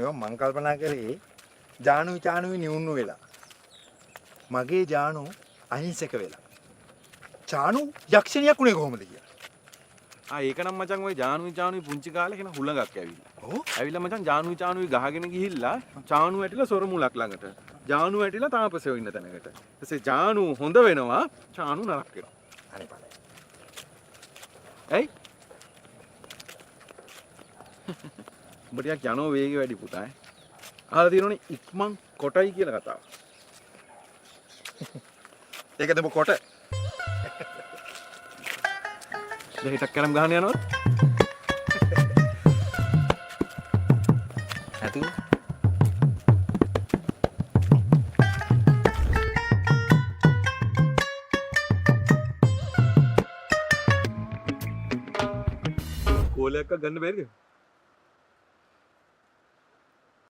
නෙවෙයි මං කල්පනා කරේ ජානුයි චානුයි නිවුණු වෙලා. මගේ ජානු අහිංසක වෙලා. චානු යක්ෂණියක් උනේ කොහොමද කියලා. ඒක නම් මචං ওই ජානුයි පුංචි කාලේ කෙන හුලඟක් ඇවිල්ලා. ඔව්. ඇවිල්ලා මචං ජානුයි ගහගෙන ගිහිල්ලා චානු ඇටිලා සොර මුලක් ළඟට. ජානු ඇටිලා තාපසෙව ඉන්න තැනකට. ඊටසේ ජානු හොඳ වෙනවා චානු නරක වෙනවා. අනේ බලන්න. ඇයි? උඹ ටිකක් යනෝ වේගෙ වැඩි පුතා ඈ. අහලා තියෙනවනේ ඉක්මන් කොටයි කියලා කතාව. ඒකද ඔබ කොට? දැන් හිටක් කරම් ගහන්න යනවද? නැතුව. කෝලයක් ගන්න බැරිද?